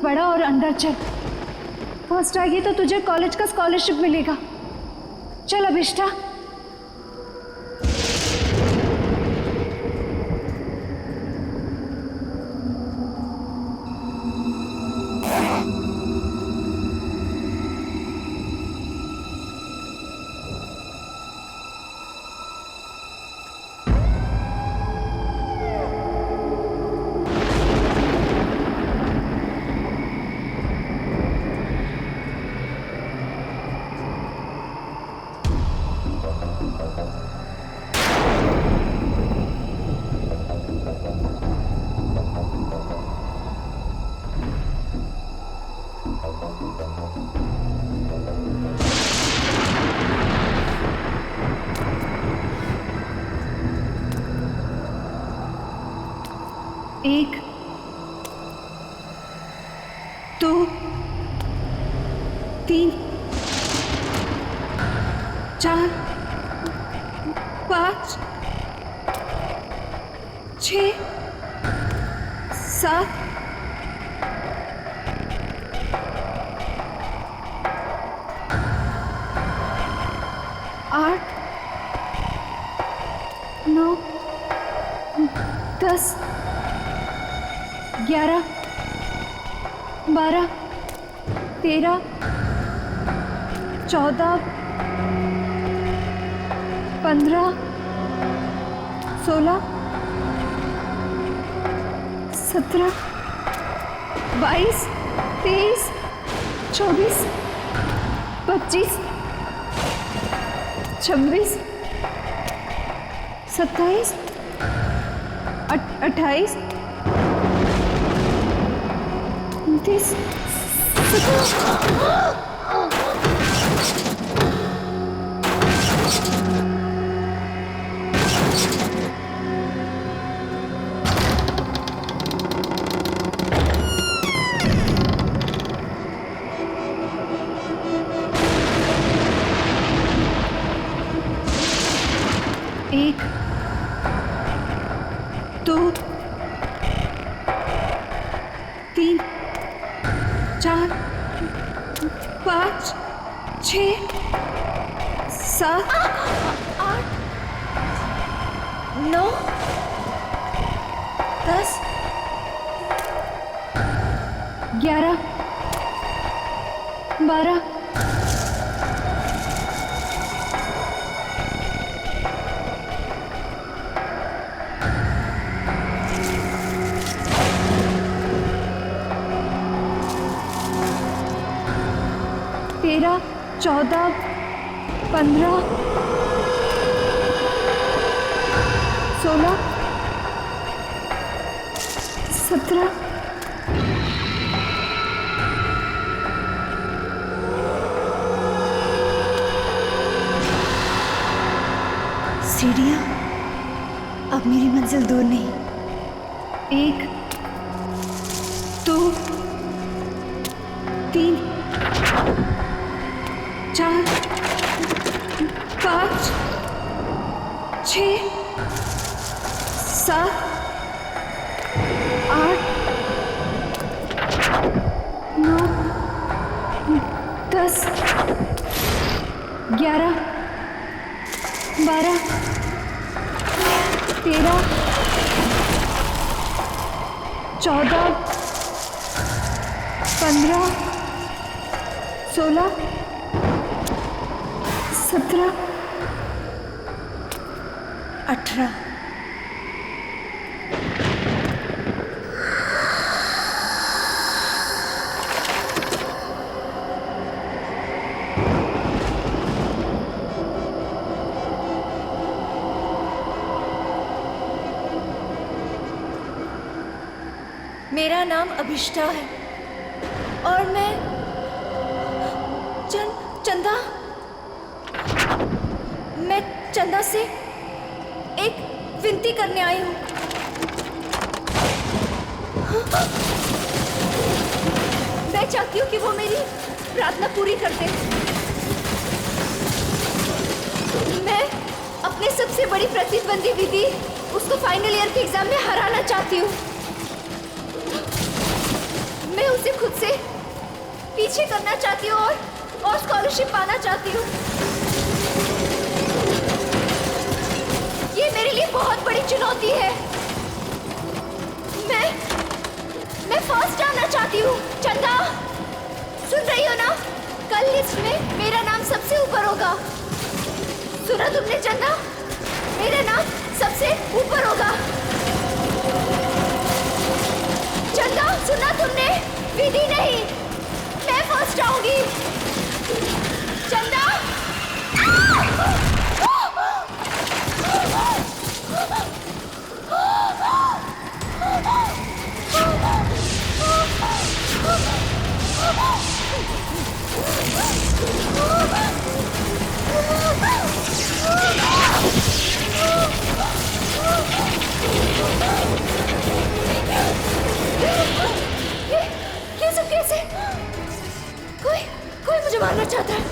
पड़ा और अंदर चल। फर्स्ट आएगी तो तुझे कॉलेज का स्कॉलरशिप मिलेगा। चल अभिष्ठा। एक, दो, तीन, चार, पाँच, 6, 7, 8, 9, 10, 11, 12, 13, 14, 15, 16, 17, 22, 23, 24, 25, 26, 27, 28, 29, 1, 2, 3, 4, 5, 6, 7, 8, 9, 10, 11, 12, 13, 14, 15, 16, 17, सीढ़ियाँ, अब मेरी मंजिल दूर नहीं। 1, 2, 3, 4, 5, 6, 7, 8, 9, 10, 11, 12, 13, 14, 15, 16, 17, 18। मेरा नाम अभिष्ठा है और मैं चंदा से एक विनती करने आई हूँ। मैं चाहती हूँ कि वो मेरी प्रार्थना पूरी कर दे। मैं अपने सबसे बड़ी प्रतिद्वंदी विधि उसको फाइनल ईयर के एग्जाम में हराना चाहती हूँ। मैं उसे खुद से पीछे करना चाहती हूँ और स्कॉलरशिप पाना चाहती हूँ। ये मेरे लिए बहुत बड़ी चुनौती है। मैं फर्स्ट आना चाहती हूँ। चंदा, सुन रही हो ना? कल लिस्ट में मेरा नाम सबसे ऊपर होगा। सुना तुमने चंदा? मेरा नाम सबसे ऊपर होगा। चंदा, सुना तुमने? विधि नहीं, मैं फर्स्ट आऊंगी। चंदा, ये सब कैसे? कोई मुझे मारना चाहता है।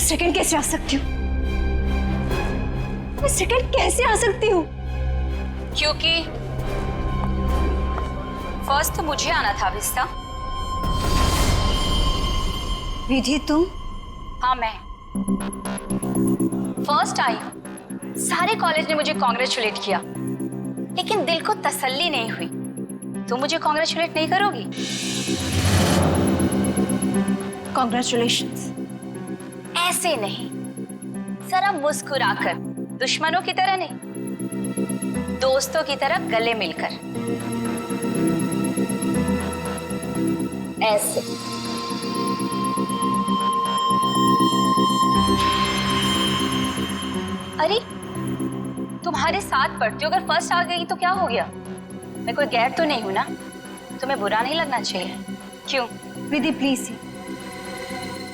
सेकंड कैसे आ सकती हूँ? मैं सेकंड कैसे आ सकती हूँ? क्योंकि फर्स्ट तो मुझे आना था विस्ता। विधि तुम? हाँ, मैं फर्स्ट आई हूँ। सारे कॉलेज ने मुझे कॉन्ग्रेचुलेट किया, लेकिन दिल को तसल्ली नहीं हुई। तुम मुझे कॉन्ग्रेचुलेट नहीं करोगी? कॉन्ग्रेचुलेशंस। ऐसे नहीं, जरा मुस्कुराकर, दुश्मनों की तरह नहीं, दोस्तों की तरह गले मिलकर। ऐसे। अरे तुम्हारे साथ पढ़ती हूँ, अगर फर्स्ट आ गई तो क्या हो गया? मैं कोई गैर तो नहीं हूँ ना, तुम्हें बुरा नहीं लगना चाहिए। क्यों? विधि प्लीज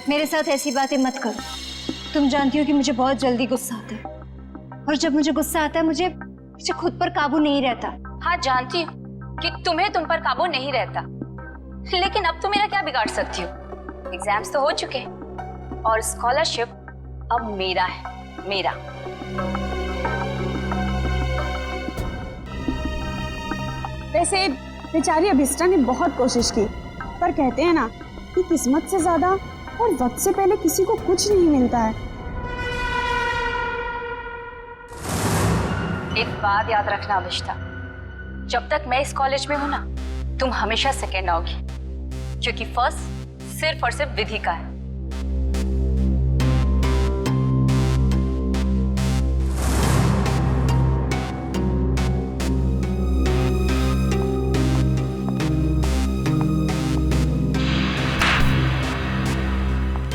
मेरे साथ ऐसी बातें मत करो। तुम जानती हो कि मुझे बहुत जल्दी गुस्सा आता है, और जब मुझे गुस्सा आता है मुझे खुद पर काबू नहीं रहता। हाँ जानती हूँ कि तुम्हें तुम पर काबू नहीं रहता, लेकिन अब तुम मेरा क्या बिगाड़ सकती हो? एग्जाम्स तो हो चुके हैं और स्कॉलरशिप अब मेरा है, मेरा। वैसे बेचारी अभिष्टा ने बहुत कोशिश की, पर कहते हैं ना कि किस्मत से ज्यादा और वक्त से पहले किसी को कुछ नहीं मिलता है। एक बात याद रखना अभिष्टा, जब तक मैं इस कॉलेज में हूं ना, तुम हमेशा सेकेंड आओगी, क्योंकि फर्स्ट सिर्फ और सिर्फ विधि का है।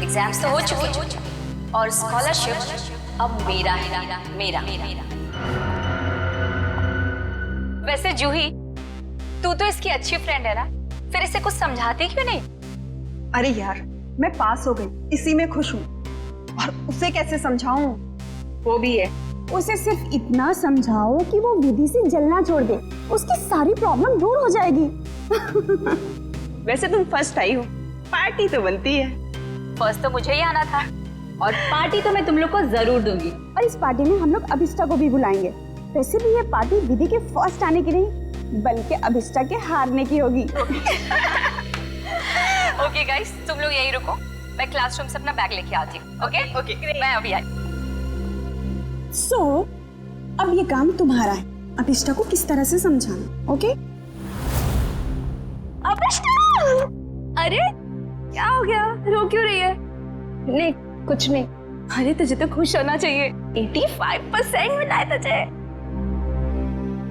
एग्जाम्स तो हो चुके हैं और स्कॉलरशिप अब मेरा है, मेरा। वैसे जूही, तू तो इसकी अच्छी फ्रेंड है ना, फिर इसे कुछ समझाती क्यों नहीं? अरे यार, मैं पास हो गई, इसी में खुश हूँ, और उसे कैसे समझाऊं? वो भी है, उसे सिर्फ इतना समझाओ कि वो विधि से जलना छोड़ दे, उसकी सारी प्रॉब्लम दूर हो जाएगी। वैसे तुम फर्स्ट आई हो, पार्टी तो बनती है। फर्स्ट तो मुझे ही आना था, और पार्टी तो मैं तुम लोग को जरूर दूंगी। और इस पार्टी में हम लोग अभिष्टा को भी बुलाएंगे। वैसे भी ये पार्टी विधि के फर्स्ट आने की नहीं, बल्कि अभिष्टा के हारने की होगी। ओके गाइस, तुम लोग यहीं रुको, मैं क्लासरूम से अपना बैग लेके आती हूँ। ओके, मैं अभी आई। सो अब ये काम तुम्हारा है, अभिष्टा को किस तरह से समझाना। ओके? अभिष्टा! अरे क्या हो गया, रो क्यों रही है? नहीं कुछ नहीं। अरे तुझे तो खुश होना चाहिए, 85% मिला है तुझे।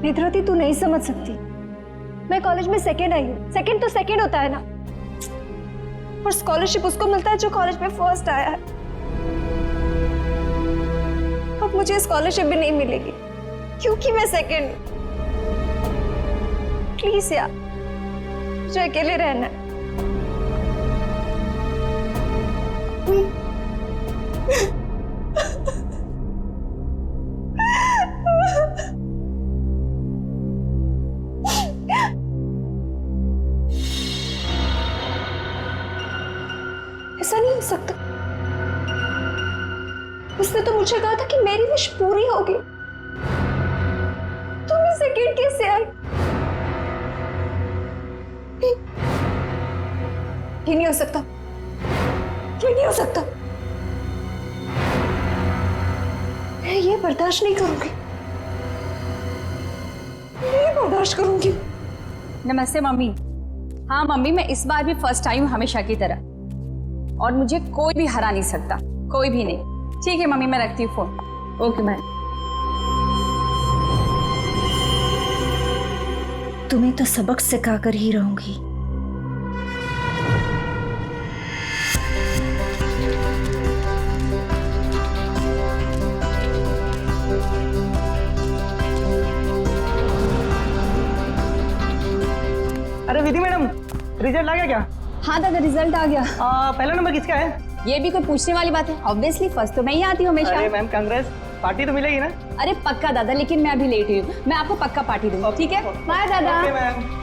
नेत्रवती, तू नहीं समझ सकती, मैं कॉलेज में सेकेंड आई हूँ। सेकेंड तो सेकेंड होता है ना, और स्कॉलरशिप उसको मिलता है जो कॉलेज में फर्स्ट आया है। अब मुझे स्कॉलरशिप भी नहीं मिलेगी क्योंकि मैं सेकेंड हूँ। प्लीज यार, मुझे अकेले रहना है। ऐसा नहीं हो सकता। उसने तो मुझे कहा था कि मेरी विश पूरी होगी। तुम इस सेकेंड कैसे आई? ये नहीं हो सकता, ये नहीं हो सकता। मैं ये बर्दाश्त नहीं करूंगी, नहीं बर्दाश्त करूंगी। नमस्ते मम्मी। हाँ मम्मी, मैं इस बार भी फर्स्ट आई हूँ हमेशा की तरह, और मुझे कोई भी हरा नहीं सकता, कोई भी नहीं। ठीक है मम्मी, मैं रखती हूँ फोन। Okay bye. तुम्हें तो सबक सिखाकर ही रहूंगी। अरे विधि मैडम, रिजल्ट आ गया क्या? हाँ दादा, रिजल्ट आ गया। पहला नंबर किसका है? ये भी कोई पूछने वाली बात है? ऑब्वियसली फर्स्ट तो मैं ही आती हूँ हमेशा। अरे मैम कांग्रेस, पार्टी तो मिलेगी ना? अरे पक्का दादा, लेकिन मैं अभी लेट हुई हूँ, मैं आपको पक्का पार्टी दूंगी। ठीक है, बाय दादा। Okay ma'am.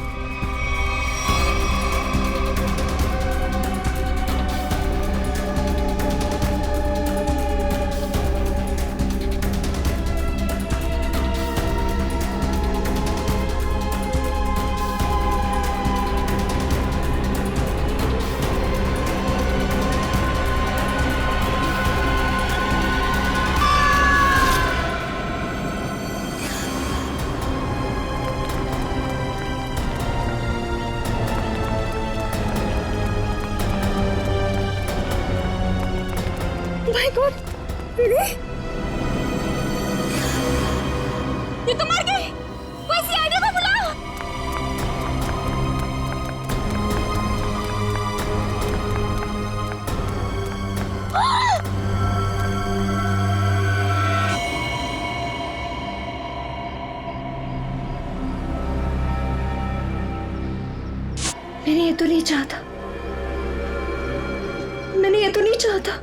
माय गॉड, विधि, ये तो मर गई। कोई सीआईडी को बुलाओ। तो नहीं चाहता, मैंने ये तो नहीं चाहता।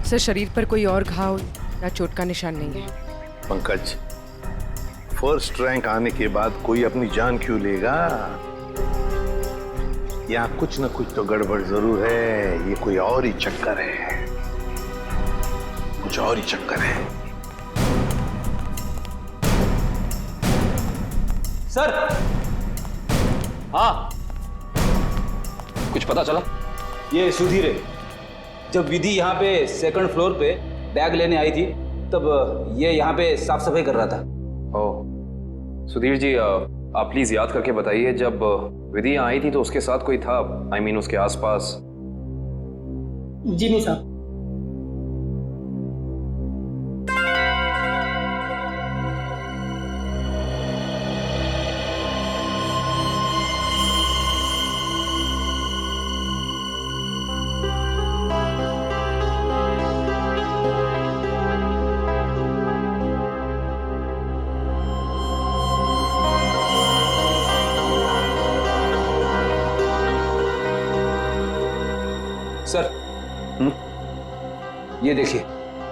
सर, शरीर पर कोई और घाव या चोट का निशान नहीं है। पंकज, फर्स्ट रैंक आने के बाद कोई अपनी जान क्यों लेगा? यहाँ कुछ न कुछ तो गड़बड़ जरूर है। ये कोई और ही चक्कर है, कुछ और ही चक्कर है। सर, हाँ, कुछ पता चला? ये सुधीर है। जब विधि यहाँ पे सेकंड फ्लोर पे बैग लेने आई थी तब ये यहाँ पे साफ सफाई कर रहा था। ओह, सुधीर जी, आप प्लीज याद करके बताइए, जब विधि यहाँ आई थी तो उसके साथ कोई था? I mean, उसके आसपास? जी नहीं साहब। सर, ये देखिए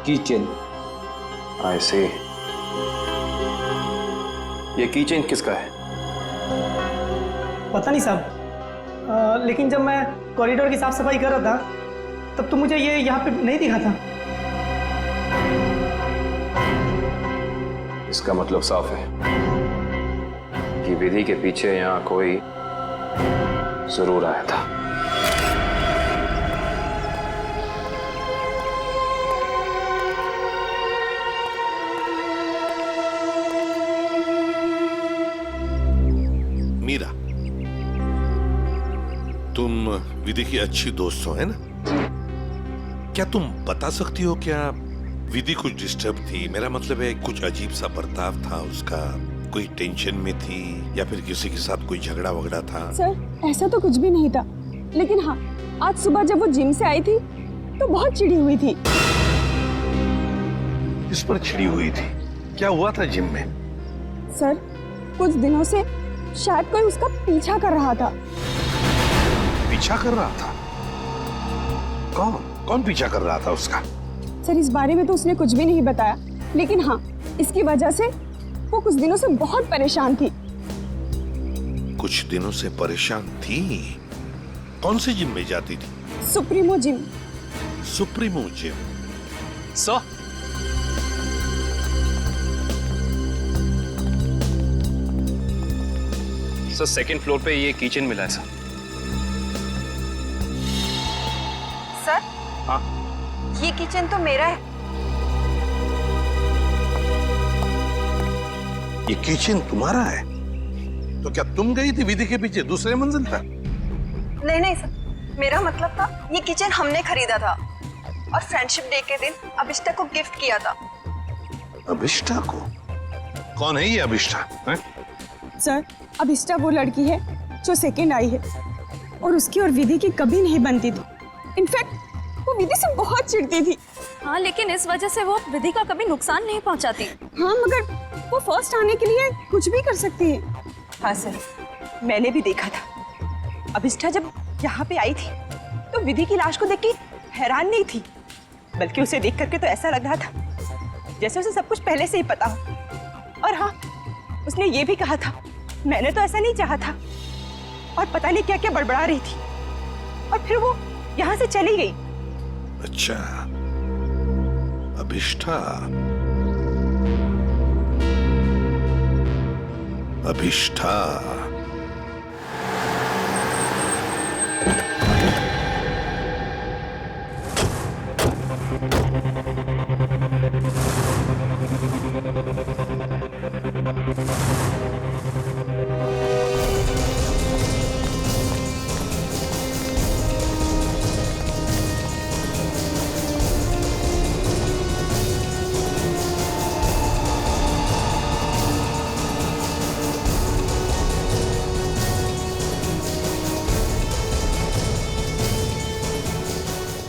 की चेन। I see। ये की चेन किसका है? पता नहीं साहब, लेकिन जब मैं कॉरिडोर की साफ सफाई कर रहा था तब तो मुझे ये यहाँ पे नहीं दिखा था। इसका मतलब साफ है कि विधि के पीछे यहाँ कोई जरूर आया था। मीरा, तुम विधि की अच्छी दोस्त हो, है ना? क्या तुम बता सकती हो क्या विधि कुछ डिस्टर्ब थी? मेरा मतलब है कुछ अजीब सा बर्ताव था उसका, कोई टेंशन में थी या फिर किसी के साथ कोई झगड़ा वगड़ा था? सर, ऐसा तो कुछ भी नहीं था, लेकिन हाँ, आज सुबह जब वो जिम से आई थी तो बहुत चिढ़ी हुई थी। किस पर चिढ़ी हुई थी? क्या हुआ था जिम में? सर, कुछ दिनों से शायद कोई उसका पीछा कर रहा था। पीछा कर रहा था? कौन कौन पीछा कर रहा था उसका? सर, इस बारे में तो उसने कुछ भी नहीं बताया, लेकिन हाँ, इसकी वजह से वो कुछ दिनों से बहुत परेशान थी। कुछ दिनों से परेशान थी? कौन से जिम में जाती थी? Supremo gym. Supremo gym? Sir, second floor पे ये किचन मिला है सर। सर, हाँ, ये किचन तो मेरा है। ये किचन तुम्हारा है? तो क्या तुम गई थी विधि के पीछे दूसरे मंजिल तक? नहीं नहीं सर, मेरा मतलब था ये किचन हमने खरीदा था और फ्रेंडशिप डे के दिन अभिष्टा को गिफ्ट किया था। अभिष्टा को? कौन है ये अभिष्टा? है? सर, अभिष्टा वो लड़की है जो सेकंड आई है और उसकी और विधि की कभी नहीं बनती थी। इनफैक्ट वो विधि से बहुत चिढ़ती थी। हाँ, लेकिन इस वजह से वो विधि का कभी नुकसान नहीं पहुंचाती। हाँ, मगर वो फर्स्ट आने के लिए कुछ भी कर सकती है। हाँ सर, मैंने भी देखा था। अभिष्टा जब यहाँ पे आई थी तो विधि की लाश को देख के हैरान नहीं थी, बल्कि उसे देख करके तो ऐसा लग रहा था जैसे उसे सब कुछ पहले से ही पता हो। और हाँ, उसने ये भी कहा था, मैंने तो ऐसा नहीं चाहा था, और पता नहीं क्या क्या बड़बड़ा रही थी, और फिर वो यहाँ से चली गई। अच्छा, अभिष्टा। अभिष्ठा।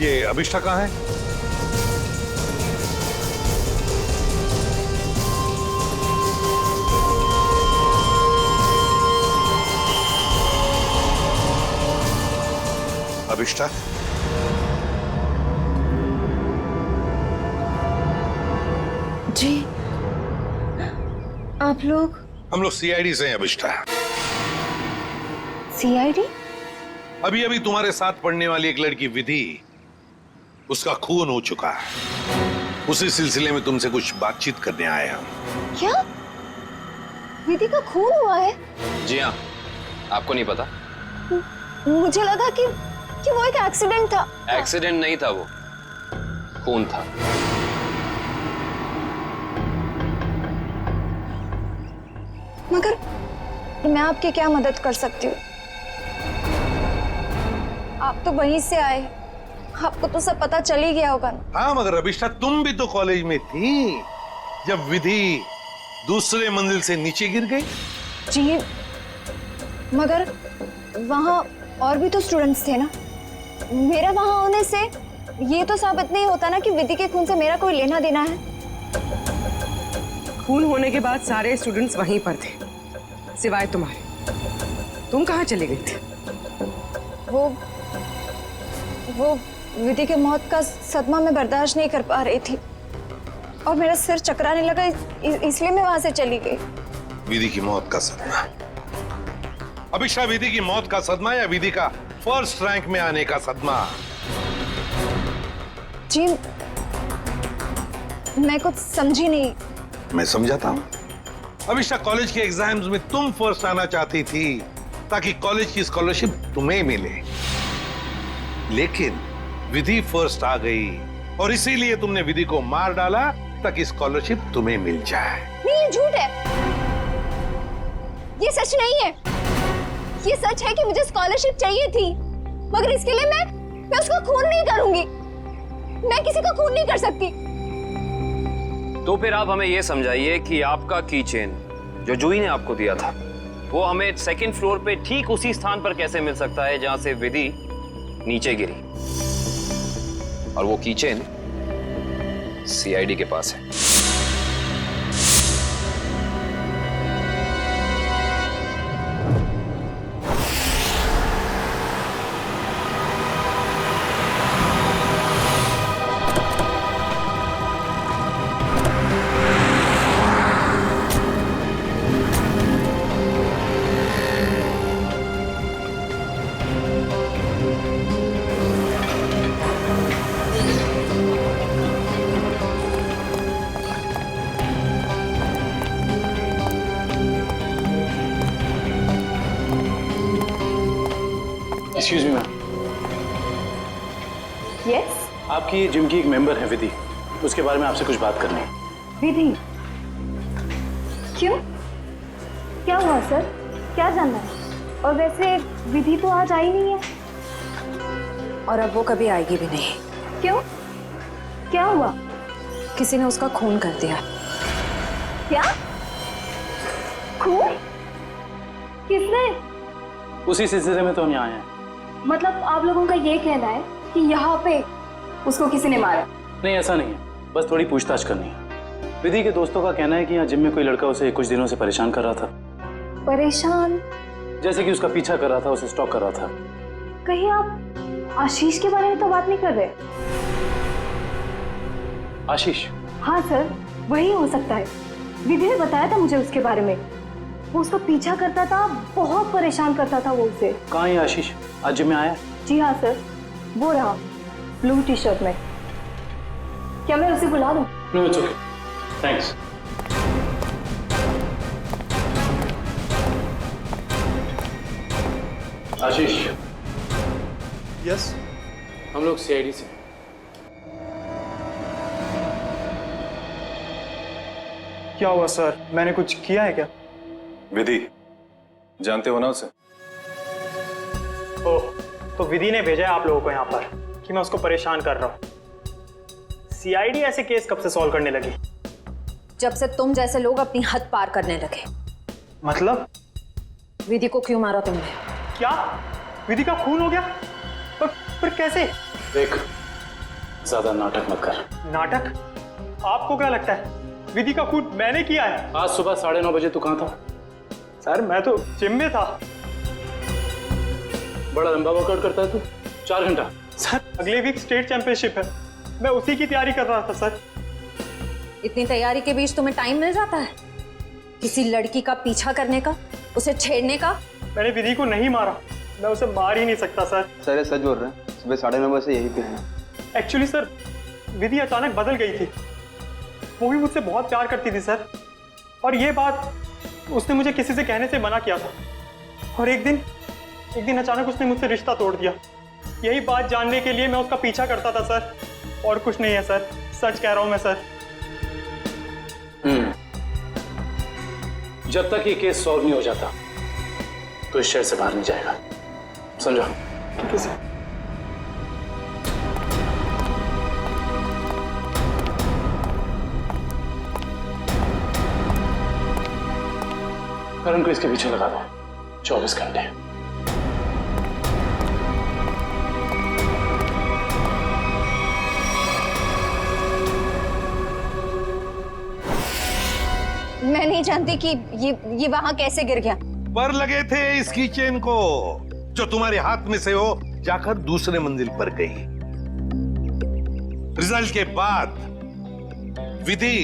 ये अभिष्ठा कहाँ है? अभिष्ठा, जी आप लोग? हम लोग सीआईडी से हैं अभिष्ठा। सीआईडी? अभी अभी तुम्हारे साथ पढ़ने वाली एक लड़की विधि, उसका खून हो चुका है। उसी सिलसिले में तुमसे कुछ बातचीत करने आए हम। क्या विधि का खून हुआ है? जी हाँ, आपको नहीं पता? मुझे लगा कि वो एक एक्सीडेंट था। एक्सीडेंट नहीं था, वो खून था। मगर मैं आपकी क्या मदद कर सकती हूँ? आप तो वहीं से आए, आपको तो सब पता चल ही गया होगा ना। हाँ, मगर अभिष्ठा तुम भी तो कॉलेज में थी जब विधि दूसरे मंजिल से नीचे गिर गई। जी मगर वहाँ और भी तो स्टूडेंट्स थे ना। मेरा वहाँ होने से ये तो साबित नहीं होता ना कि विधि के खून से मेरा कोई लेना देना है। खून होने के बाद सारे स्टूडेंट्स वहीं पर थे, सिवाय तुम्हारे। तुम कहाँ चले गई थी? वो विधि के मौत का सदमा मैं बर्दाश्त नहीं कर पा रही थी और मेरा सिर चकराने लगा, इसलिए मैं वहां से चली गई। विधि की मौत का सदमा? अभिष्ठा, विधि की मौत का सदमा या विधि का फर्स्ट रैंक में आने का सदमा? जी मैं कुछ समझी नहीं। मैं समझाता हूँ। अभिष्ठा, कॉलेज के एग्जाम्स में तुम फर्स्ट आना चाहती थी ताकि कॉलेज की स्कॉलरशिप तुम्हें मिले, लेकिन विधि फर्स्ट आ गई और इसीलिए तुमने विधि को मार डाला ताकि स्कॉलरशिप तुम्हें मिल जाए। नहीं, ये झूठ है, ये सच नहीं है। ये सच है कि मुझे स्कॉलरशिप चाहिए थी, मगर इसके लिए मैं उसका खून नहीं करूंगी। मैं किसी का खून नहीं कर सकती। तो फिर आप हमें यह समझाइए कि आपका की चेन जो जूही ने आपको दिया था वो हमें सेकंड फ्लोर पे ठीक उसी स्थान पर कैसे मिल सकता है जहां से विधि नीचे गिरी, और वो की चेन सीआईडी के पास है। Excuse me ma'am. यस? आपकी जिम की एक मेंबर है विधि, उसके बारे में आपसे कुछ बात करनी है। विधि? क्यों? क्या हुआ सर? क्या जानना है? और वैसे विधि तो आज आई नहीं है। और अब वो कभी आएगी भी नहीं। क्यों? क्या हुआ? किसी ने उसका खून कर दिया। क्या? खून? किसने? उसी सिलसिले में तो हम यहाँ आए हैं। मतलब आप लोगों का ये कहना है कि यहाँ पे उसको किसी ने मारा? नहीं, ऐसा नहीं है, बस थोड़ी पूछताछ करनी है। विधि के दोस्तों का कहना है कि यहाँ जिम में कोई लड़का उसे कुछ दिनों से परेशान कर रहा था। परेशान? जैसे कि उसका पीछा कर रहा था, उसे स्टॉक कर रहा था। कहीं आप आशीष के बारे में तो बात नहीं कर रहे? आशीष? हाँ सर, वही हो सकता है। विधि ने बताया था मुझे उसके बारे में। वो उसका पीछा करता था, बहुत परेशान करता था वो उसे। कहाँ है आशीष? आज जिम में आया? जी हाँ सर, वो रहा ब्लू टी शर्ट में। क्या मैं उसे बुला दूं? No, it's okay, thanks. Ashish, yes हम लोग सीआईडी से। क्या हुआ सर? मैंने कुछ किया है क्या? विधि, जानते हो ना उसे? ओह, तो विधि ने भेजा है आप लोगों को यहाँ पर कि मैं उसको परेशान कर रहा हूँ। सीआईडी ऐसे केस कब से सॉल्व करने लगी? जब से तुम जैसे लोग अपनी हद पार करने लगे। मतलब? विधि को क्यों मारा तुमने? क्या? विधि का खून हो गया? पर कैसे? देख, ज्यादा नाटक मत कर। नाटक? आपको क्या लगता है विधि का खून मैंने किया है? आज सुबह 9:30 बजे तू कहाँ था? सर मैं तो जिम में था। बड़ा लंबा वर्कआउट करता है तू, 4 घंटा। सर अगले वीक स्टेट चैंपियनशिप है, मैं उसी की तैयारी कर रहा था सर। इतनी तैयारी के बीच तुम्हें टाइम मिल जाता है किसी लड़की का पीछा करने का, उसे छेड़ने का? मैंने विधि को नहीं मारा, मैं उसे मार ही नहीं सकता सर। सर ये सच बोल रहे हैं, सुबह 9:30 बजे से यही पे हैं। एक्चुअली सर विधि अचानक बदल गई थी, वो भी मुझसे बहुत प्यार करती थी सर, और ये बात उसने मुझे किसी से कहने से मना किया था, और एक दिन अचानक उसने मुझसे रिश्ता तोड़ दिया। यही बात जानने के लिए मैं उसका पीछा करता था सर, और कुछ नहीं है सर, सच कह रहा हूं मैं सर। जब तक ये केस सॉल्व नहीं हो जाता तो इस शहर से बाहर नहीं जाएगा, समझा? ठीक है सर। करण को इसके पीछे लगा दो 24 घंटे। मैं नहीं जानती कि ये वहां कैसे गिर गया। पर लगे थे इसकी चेन को, जो तुम्हारे हाथ में से हो जाकर दूसरे मंजिल पर गई। रिजल्ट के बाद विधि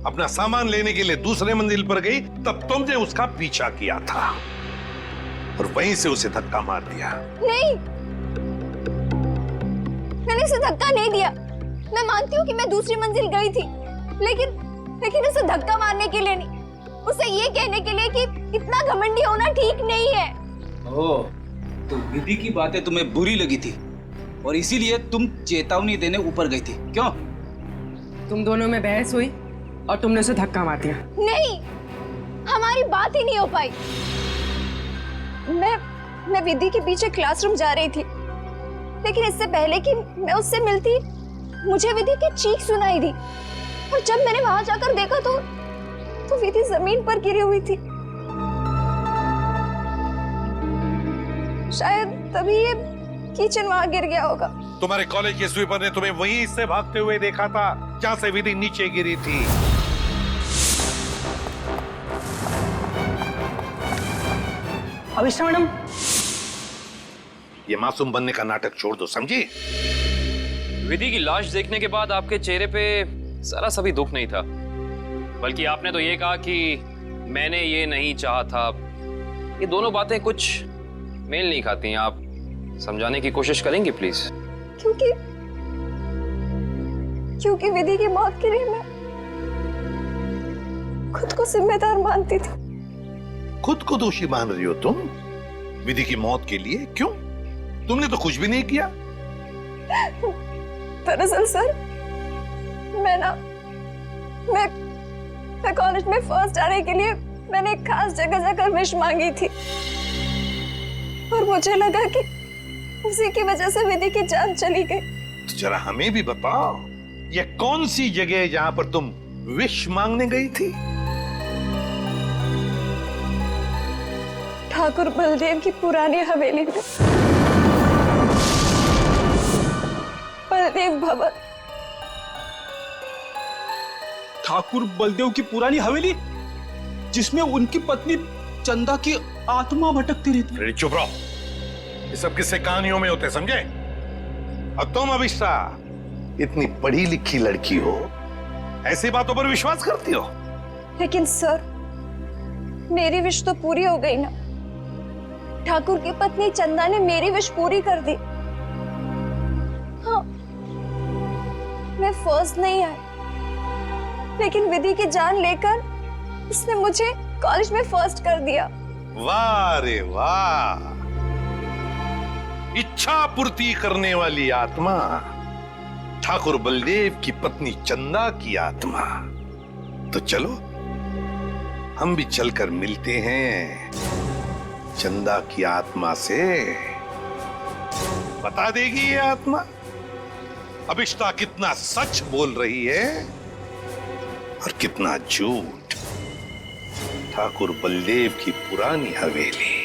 अपना सामान लेने के लिए दूसरे मंजिल पर गई, तब तुमने उसका पीछा किया था और वहीं से उसे धक्का मार दिया। नहीं, मैंने उसे धक्का नहीं दिया। मैं मानती हूँ कि मैं दूसरी मंजिल गई थी, लेकिन उसे धक्का मारने के लिए नहीं, उसे ये कहने के लिए कि इतना घमंडी होना ठीक नहीं है। ओह, तो विधि की बातें तुम्हें बुरी लगी थी और इसीलिए तुम चेतावनी देने ऊपर गई थी, क्यों? तुम दोनों में बहस हुई और तुमने उसे धक्का मार दिया। नहीं, हमारी बात ही नहीं हो पाई। मैं विधि के पीछे क्लासरूम जा रही थी, लेकिन इससे पहले कि मैं उससे मिलती मुझे विधि की चीख सुनाई दी, और जब मैंने वहां जाकर देखा तो विधि जमीन पर गिरी हुई थी। शायद तभी ये किचन वहां गिर गया होगा। तुम्हारे कॉलेज के स्वीपर ने तुम्हें वहीं से भागते हुए देखा था जहां से विधि नीचे गिरी थी। अभिष्ठा मैडम, ये मासूम बनने का नाटक छोड़ दो, समझी? विधि की लाश देखने के बाद आपके चेहरे पे जरा सा भी दुख नहीं था, बल्कि आपने तो ये कहा कि मैंने ये नहीं चाहा था। ये दोनों बातें कुछ मेल नहीं खाती। आप समझाने की कोशिश करेंगी प्लीज? क्योंकि विधि की मौत के लिए मैं खुद को जिम्मेदार मानती थी। खुद को दोषी मान रही हो तुम विधि की मौत के लिए? क्यों? तुमने तो कुछ भी नहीं किया। दरअसल सर, मैं कॉलेज में फर्स्ट आने के लिए मैंने एक खास जगह जाकर विश मांगी थी, और मुझे लगा कि उसी की वजह से विधि की जान चली गई। तो जरा हमें भी बताओ, ये कौन सी जगह है जहां पर तुम विश मांगने गई थी? ठाकुर बलदेव की पुरानी हवेली में, बलदेव भवन। ठाकुर बलदेव की पुरानी हवेली, जिसमें उनकी पत्नी चंदा की आत्मा भटकती रहती। अरे चुप रहो, ये सब किस्से कहानियों में होते, समझे? और तुम अभिष्ठा इतनी पढ़ी लिखी लड़की हो, ऐसी बातों पर विश्वास करती हो? लेकिन सर, मेरी विश तो पूरी हो गई ना। ठाकुर की पत्नी चंदा ने मेरी विश पूरी कर दी। हाँ, मैं फर्स्ट नहीं आई, लेकिन विधि की जान लेकर उसने मुझे कॉलेज में फर्स्ट कर दिया। वाह रे वाह, इच्छा पूर्ति करने वाली आत्मा, ठाकुर बलदेव की पत्नी चंदा की आत्मा। तो चलो हम भी चलकर मिलते हैं चंदा की आत्मा से। बता देगी ये आत्मा अभिष्टा कितना सच बोल रही है और कितना झूठ। ठाकुर बलदेव की पुरानी हवेली,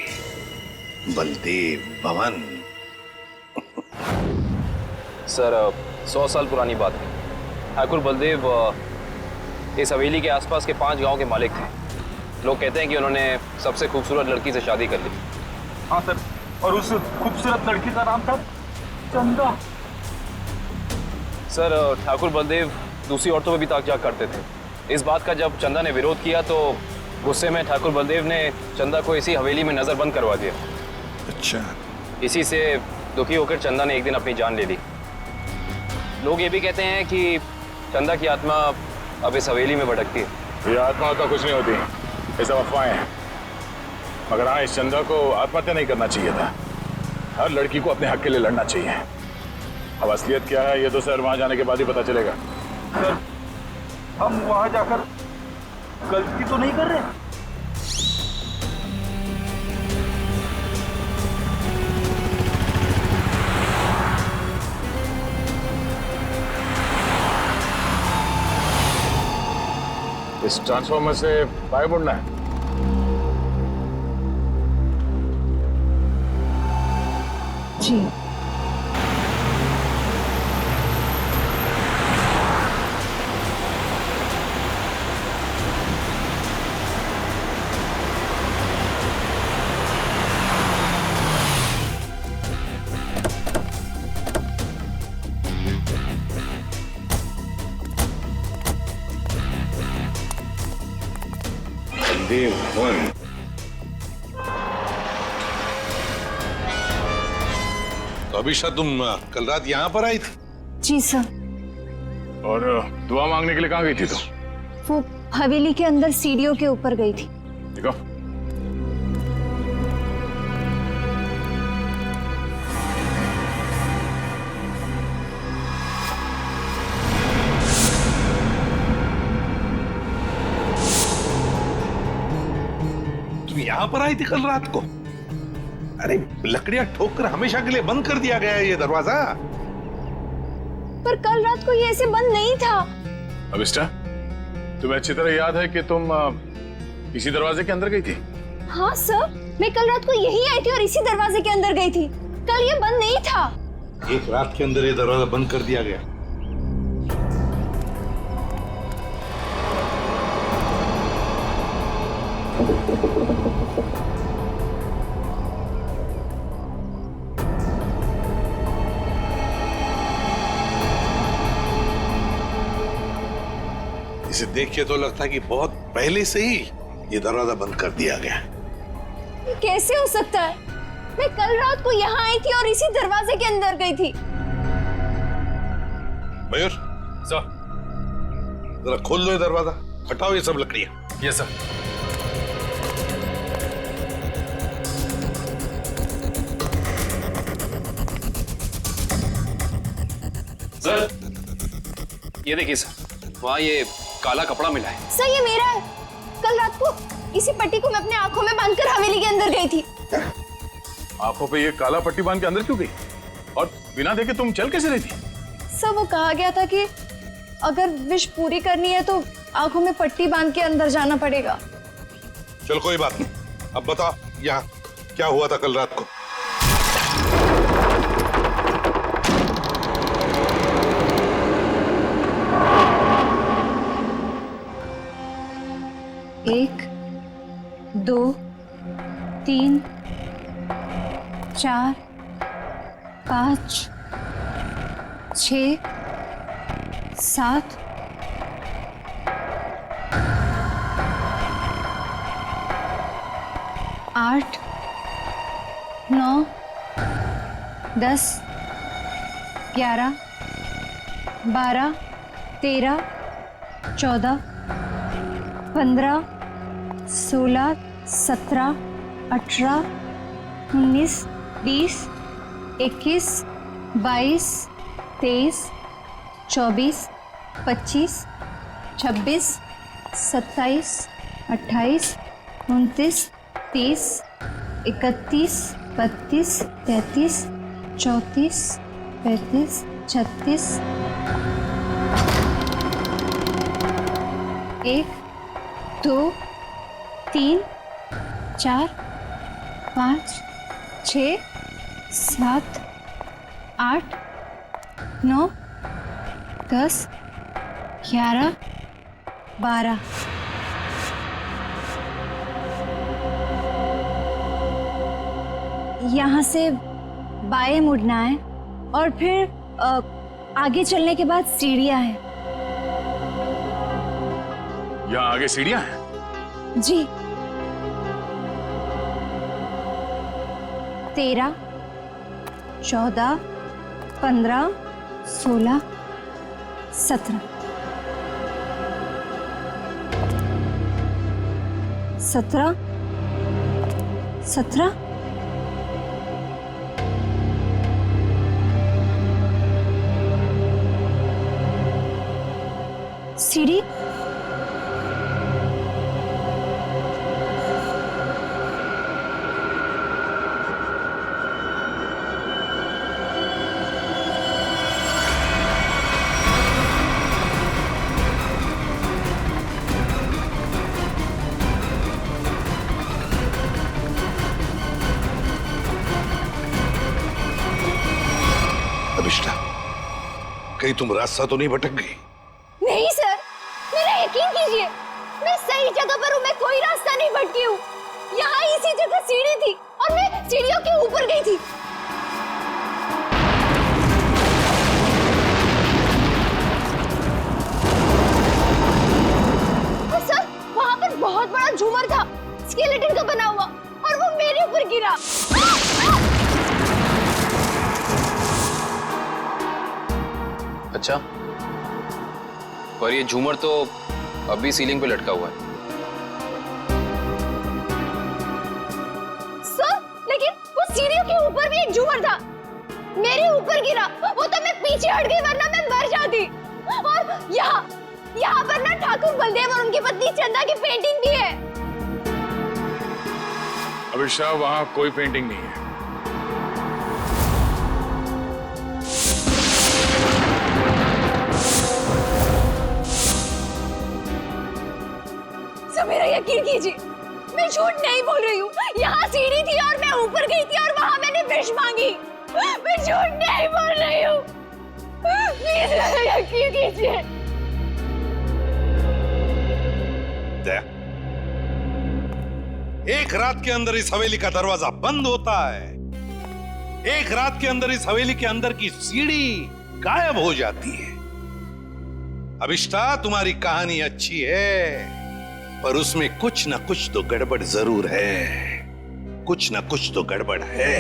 बलदेव भवन। सर 100 साल पुरानी बात है। ठाकुर बलदेव इस हवेली के आसपास के 5 गांव के मालिक थे। लोग कहते हैं कि उन्होंने सबसे खूबसूरत लड़की से शादी कर ली। हाँ सर, और उस खूबसूरत लड़की का नाम था चंदा। सर ठाकुर बलदेव दूसरी औरतों पर भी ताक झाक करते थे। इस बात का जब चंदा ने विरोध किया तो गुस्से में ठाकुर बलदेव ने चंदा को इसी हवेली में नजरबंद करवा दिया। अच्छा। इसी से दुखी होकर चंदा ने एक दिन अपनी जान ले ली। लोग ये भी कहते हैं कि चंदा की आत्मा अब इस हवेली में भटकती है। ये आत्मा तो कुछ नहीं होती, ये सब अफवाहें हैं। मगर हाँ, इस चंदा को आत्महत्या नहीं करना चाहिए था। हर लड़की को अपने हक के लिए लड़ना चाहिए। अब असलियत क्या है ये तो सर वहां जाने के बाद ही पता चलेगा। सर, हम वहां जाकर गलती तो नहीं कर रहे? इस ट्रांसफॉर्मर से बाहर मुड़ना है। जी। बलदेव भवन। तो अभिषा तुम कल रात यहाँ पर आई थी? जी सर। और दुआ मांगने के लिए कहाँ गई थी तुम? वो हवेली के अंदर सीढ़ियों के ऊपर गई थी। देखो, तुम यहाँ पर आई थी कल रात को? अरे लकड़ियां ठोककर हमेशा के लिए बंद कर दिया गया है ये दरवाजा। पर कल रात को ये ऐसे बंद नहीं था। अभिष्टा, तुम्हें अच्छी तरह याद है कि तुम इसी दरवाजे के अंदर गई थी? हाँ सर, मैं कल रात को यही आई थी और इसी दरवाजे के अंदर गई थी। कल ये बंद नहीं था। एक रात के अंदर ये दरवाजा बंद कर दिया गया। इसे देख के तो लगता है कि बहुत पहले से ही ये दरवाजा बंद कर दिया गया। ये कैसे हो सकता है? मैं कल रात को यहाँ आई थी और इसी दरवाजे के अंदर गई थी। मयूर सर, जरा खोल लो ये दरवाजा, हटाओ ये सब लकड़ियां। Yes sir. सर ये देखिए सर, वहाँ ये काला कपड़ा मिला है। सर ये मेरा है। कल रात को इसी पट्टी को मैं अपने आंखों में बांधकर हवेली के अंदर गई थी। आंखों पे ये काला पट्टी बांध के अंदर क्यों गई? और बिना देखे तुम चल कैसे रही थी? सर वो कहा गया था कि अगर विश पूरी करनी है तो आंखों में पट्टी बांध के अंदर जाना पड़ेगा। चल कोई बात नहीं, अब बता यहाँ क्या हुआ था कल रात को? एक, दो, तीन, चार, 5, 6, 7, 8, 9, 10, 11, 12, 13, 14, 15, 16, 17, 18, 19, 20, 21, 22, 23, 24, 25, 26, 27, 28, 29, 30, 31, 32, 33, 34, 35, 36, 1, 2, 3, 4, 5, 6, 7, 8, 9, 10, 11, 12। यहाँ से बाएं मुड़ना है और फिर आगे चलने के बाद सीढ़ियाँ हैं। यहाँ आगे सीढ़ियाँ हैं? जी। 13, 14, 15, 16, 17, 17, 17, सीढ़ी, अभिष्टा, कहीं तुम रास्ता तो नहीं भटक गई? नहीं सर, मेरा यकीन कीजिए, मैं सही जगह पर हूँ। मैं कोई रास्ता नहीं भटकी हूँ। यहाँ इसी जगह सीढ़ी थी और मैं सीढ़ियों के ऊपर गई थी। और सर, वहाँ पर बहुत बड़ा झूमर था, स्केलेटन का बना हुआ, और वो मेरे ऊपर गिरा। अच्छा, पर ये झूमर तो अभी सीलिंग पे लटका हुआ है। सर, लेकिन वो सीढ़ियों के ऊपर भी एक झूमर था, मेरे ऊपर गिरा। वो तो मैं पीछे हट गई, वरना मैं मर जाती। और यहाँ पर ना ठाकुर बलदेव और उनकी पत्नी चंदा की पेंटिंग भी है। अभिषा, वहाँ कोई पेंटिंग नहीं है। मेरा यकीन कीजिए, मैं झूठ नहीं बोल रही हूँ। यहाँ सीढ़ी थी और मैं ऊपर गई थी और वहाँ मैंने विश मांगी। मैं झूठ नहीं बोल रही हूँ। प्लीज मेरा यकीन कीजिए। एक रात के अंदर इस हवेली का दरवाजा बंद होता है, एक रात के अंदर इस हवेली के अंदर की सीढ़ी गायब हो जाती है। अभिष्टा, तुम्हारी कहानी अच्छी है, पर उसमें कुछ ना कुछ तो गड़बड़ जरूर है। कुछ ना कुछ तो गड़बड़ है।